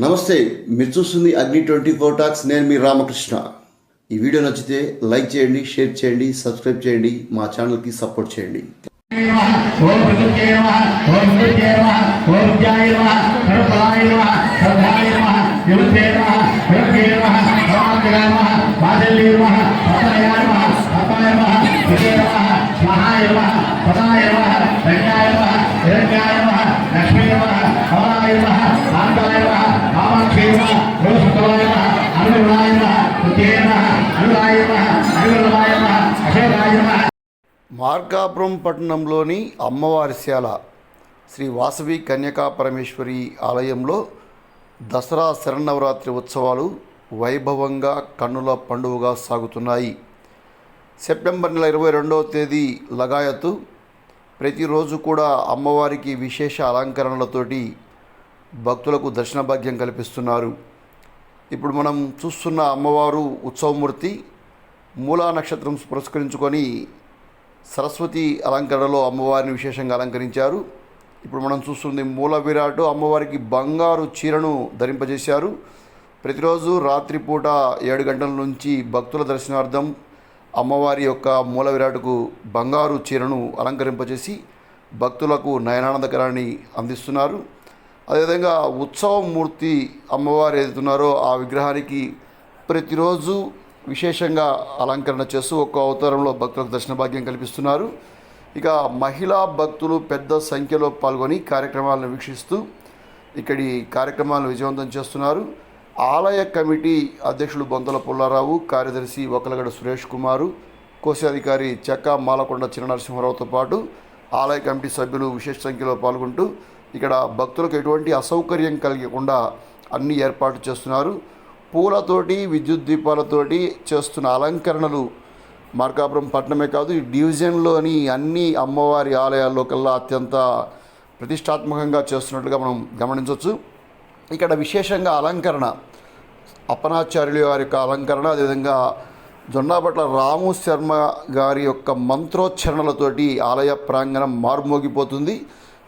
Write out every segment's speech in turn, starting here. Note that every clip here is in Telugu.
నమస్తే, మీరు చూస్తుంది అగ్ని 24 టాక్స్. నేను మీ రామకృష్ణ. ఈ వీడియో నచ్చితే లైక్ చేయండి, షేర్ చేయండి, సబ్స్క్రైబ్ చేయండి, మా ఛానల్కి సపోర్ట్ చేయండి. మార్కాపురం పట్టణంలోని అమ్మవారిశాల శ్రీ వాసవి కన్యకా పరమేశ్వరి ఆలయంలో దసరా శరన్నవరాత్రి ఉత్సవాలు వైభవంగా కన్నుల పండుగగా సాగుతున్నాయి. సెప్టెంబర్ నెల 22వ తేదీ లగాయతు ప్రతిరోజు కూడా అమ్మవారికి విశేష అలంకరణలతోటి భక్తులకు దర్శన భాగ్యం కల్పిస్తున్నారు. ఇప్పుడు మనం చూస్తున్న అమ్మవారు ఉత్సవమూర్తి మూలా నక్షత్రం పురస్కరించుకొని సరస్వతి అలంకరణలో అమ్మవారిని విశేషంగా అలంకరించారు. ఇప్పుడు మనం చూస్తుంది మూల విరాట్. అమ్మవారికి బంగారు చీరను ధరింపజేశారు. ప్రతిరోజు రాత్రిపూట 7 గంటల నుంచి భక్తుల దర్శనార్థం అమ్మవారి యొక్క మూల విరాట్కు బంగారు చీరను అలంకరింపజేసి భక్తులకు నయనానందకరాన్ని అందిస్తున్నారు. అదేవిధంగా ఉత్సవమూర్తి అమ్మవారు ఏదైతున్నారో ఆ విగ్రహానికి ప్రతిరోజు విశేషంగా అలంకరణ చేస్తూ ఒక్కో అవతారంలో భక్తులకు దర్శన భాగ్యం కల్పిస్తున్నారు. ఇక మహిళా భక్తులు పెద్ద సంఖ్యలో పాల్గొని కార్యక్రమాలను వీక్షిస్తూ ఇక్కడి కార్యక్రమాలను విజయవంతం చేస్తున్నారు. ఆలయ కమిటీ అధ్యక్షులు బొంతల పుల్లారావు, కార్యదర్శి ఒకలగడ సురేష్ కుమారు, కోశాధికారి చెక్క మాలకొండ చిన్ననరసింహారావుతో పాటు ఆలయ కమిటీ సభ్యులు విశేష సంఖ్యలో పాల్గొంటూ ఇక్కడ భక్తులకు ఎటువంటి అసౌకర్యం కలిగకుండా అన్ని ఏర్పాటు చేస్తున్నారు. పూలతోటి విద్యుత్ దీపాలతోటి చేస్తున్న అలంకరణలు మార్కాపురం పట్టణమే కాదు, ఈ డివిజన్లోని అన్ని అమ్మవారి ఆలయాల్లో కల్లా అత్యంత ప్రతిష్టాత్మకంగా చేస్తున్నట్లుగా మనం గమనించవచ్చు. ఇక్కడ విశేషంగా అలంకరణ అప్పనాచార్యుల వారి యొక్క అలంకరణ, అదేవిధంగా జొన్నాపట్ల రాము శర్మ గారి యొక్క మంత్రోచ్చరణలతోటి ఆలయ ప్రాంగణం మారుమోగిపోతుంది.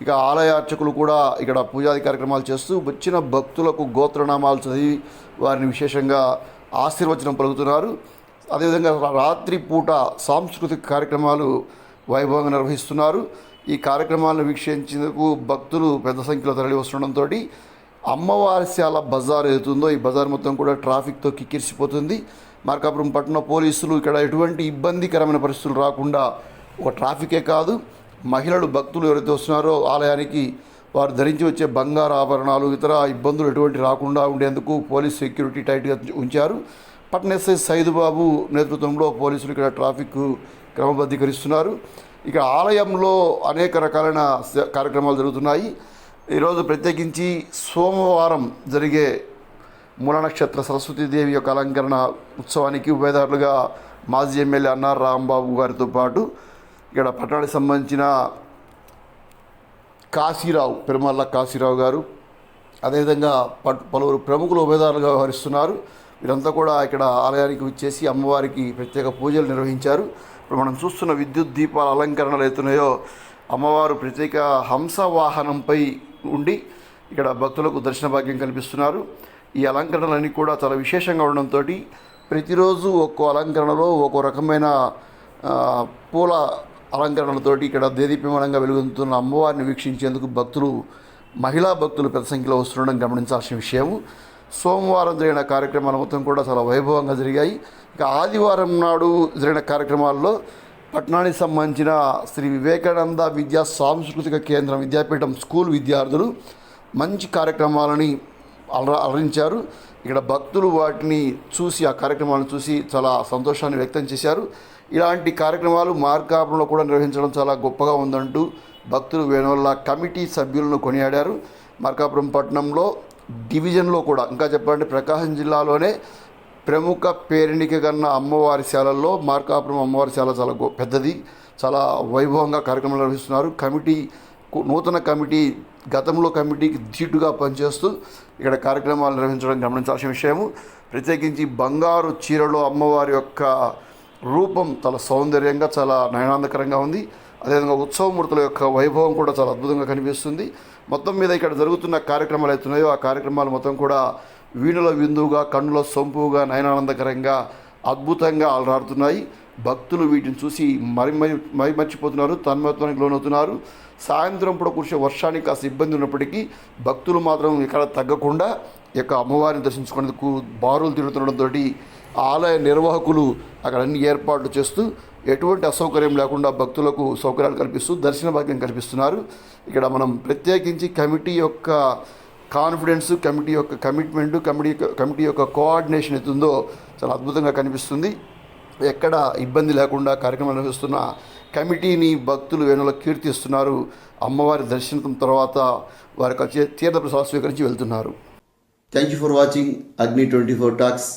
ఇక ఆలయ అర్చకులు కూడా ఇక్కడ పూజాది కార్యక్రమాలు చేస్తూ వచ్చిన భక్తులకు గోత్రనామాలు చదివి వారిని విశేషంగా ఆశీర్వచనం పలుకుతున్నారు. అదేవిధంగా రాత్రిపూట సాంస్కృతిక కార్యక్రమాలు వైభవంగా నిర్వహిస్తున్నారు. ఈ కార్యక్రమాలను వీక్షించేందుకు భక్తులు పెద్ద సంఖ్యలో తరలి వస్తుండడంతో అమ్మవారిశాల బజార్ ఏదైతుందో ఈ బజార్ మొత్తం కూడా ట్రాఫిక్తో కిక్కిరిసిపోతుంది. మార్కాపురం పట్టణ పోలీసులు ఇక్కడ ఎటువంటి ఇబ్బందికరమైన పరిస్థితులు రాకుండా ఒక ట్రాఫికే కాదు, మహిళలు భక్తులు ఎవరైతే వస్తున్నారో ఆలయానికి వారు ధరించి వచ్చే బంగారు ఆభరణాలు ఇతర ఇబ్బందులు ఎటువంటి రాకుండా ఉండేందుకు పోలీస్ సెక్యూరిటీ టైట్గా ఉంచారు. పట్టణ ఎస్ఐ సైదుబాబు నేతృత్వంలో పోలీసులు ఇక్కడ ట్రాఫిక్ క్రమబద్ధీకరిస్తున్నారు. ఇక ఆలయంలో అనేక రకాలైన కార్యక్రమాలు జరుగుతున్నాయి. ఈరోజు ప్రత్యేకించి సోమవారం జరిగే మూల నక్షత్ర సరస్వతీదేవి యొక్క అలంకరణ ఉత్సవానికి ఉభయదారులుగా మాజీ ఎమ్మెల్యే అన్నార్ రాంబాబు గారితో పాటు ఇక్కడ పట్టణానికి సంబంధించిన కాశీరావు, పెరుమల్ల కాశీరావు గారు, అదేవిధంగా పలువురు ప్రముఖులు ఉభయదారులుగా వ్యవహరిస్తున్నారు. వీరంతా కూడా ఇక్కడ ఆలయానికి వచ్చేసి అమ్మవారికి ప్రత్యేక పూజలు నిర్వహించారు. ఇప్పుడు మనం చూస్తున్న విద్యుత్ దీపాల అలంకరణలు అవుతున్నాయో అమ్మవారు ప్రత్యేక హంస వాహనంపై ఉండి ఇక్కడ భక్తులకు దర్శన భాగ్యం కల్పిస్తున్నారు. ఈ అలంకరణలన్నీ కూడా చాలా విశేషంగా ఉండడంతో ప్రతిరోజు ఒక్కో అలంకరణలో ఒక్కో రకమైన పూల అలంకరణలతోటి ఇక్కడ దేదీప్యమానంగా వెలుగుతున్న అమ్మవారిని వీక్షించేందుకు మహిళా భక్తులు పెద్ద సంఖ్యలో వస్తుండడం గమనించాల్సిన విషయం. సోమవారం జరిగిన కార్యక్రమాలు మొత్తం కూడా చాలా వైభవంగా జరిగాయి. ఇక ఆదివారం నాడు జరిగిన కార్యక్రమాల్లో పట్టణానికి సంబంధించిన శ్రీ వివేకానంద విద్యా సాంస్కృతిక కేంద్రం విద్యాపీఠం స్కూల్ విద్యార్థులు మంచి కార్యక్రమాలని అలరించారు. ఇక్కడ భక్తులు వాటిని చూసి ఆ కార్యక్రమాలను చూసి చాలా సంతోషాన్ని వ్యక్తం చేశారు. ఇలాంటి కార్యక్రమాలు మార్కాపురంలో కూడా నిర్వహించడం చాలా గొప్పగా ఉందంటూ భక్తులు వేణువల్ల కమిటీ సభ్యులను కొనియాడారు. మార్కాపురం పట్టణంలో డివిజన్లో కూడా ఇంకా చెప్పాలంటే ప్రకాశం జిల్లాలోనే ప్రముఖ పేరెనిక కన్న అమ్మవారిశాలల్లో మార్కాపురం అమ్మవారిశాల చాలా పెద్దది, చాలా వైభవంగా కార్యక్రమాలు నిర్వహిస్తున్నారు. నూతన కమిటీ గతంలో కమిటీకి ధీటుగా పనిచేస్తూ ఇక్కడ కార్యక్రమాలు నిర్వహించడం గమనించాల్సిన విషయము. ప్రత్యేకించి బంగారు చీరలో అమ్మవారి యొక్క రూపం చాలా సౌందర్యంగా చాలా నయనాందకరంగా ఉంది. అదేవిధంగా ఉత్సవమూర్తుల యొక్క వైభవం కూడా చాలా అద్భుతంగా కనిపిస్తుంది. మొత్తం మీద ఇక్కడ జరుగుతున్న కార్యక్రమాలు అవుతున్నాయో ఆ కార్యక్రమాలు మొత్తం కూడా వీణుల విందుగా, కన్నుల సొంపుగా, నయనానందకరంగా, అద్భుతంగా అలరాడుతున్నాయి. భక్తులు వీటిని చూసి మర్చిపోతున్నారు, తన్మయత్వానికి లోనవుతున్నారు. సాయంత్రం పూట కురిసే వర్షానికి కాస్త ఇబ్బంది ఉన్నప్పటికీ భక్తులు మాత్రం ఇక్కడ తగ్గకుండా ఈ యొక్క అమ్మవారిని దర్శించుకునేందుకు బారులు తిరుగుతుండడంతో ఆలయ నిర్వాహకులు అక్కడ అన్ని ఏర్పాట్లు చేస్తూ ఎటువంటి అసౌకర్యం లేకుండా భక్తులకు సౌకర్యాలు కల్పిస్తూ దర్శన భాగ్యం కల్పిస్తున్నారు. ఇక్కడ మనం ప్రత్యేకించి కమిటీ యొక్క కాన్ఫిడెన్స్, కమిటీ యొక్క కమిట్మెంట్, కమిటీ యొక్క కోఆర్డినేషన్ ఎత్తుందో చాలా అద్భుతంగా కనిపిస్తుంది. ఎక్కడ ఇబ్బంది లేకుండా కార్యక్రమాలు నిర్వహిస్తున్న కమిటీని భక్తులు వేణుల కీర్తిస్తున్నారు. అమ్మవారి దర్శనం తర్వాత వారికి తీర్థ ప్రసాదం స్వీకరించి వెళ్తున్నారు. థ్యాంక్ యూ ఫర్ వాచింగ్ అగ్ని 24 టాక్స్.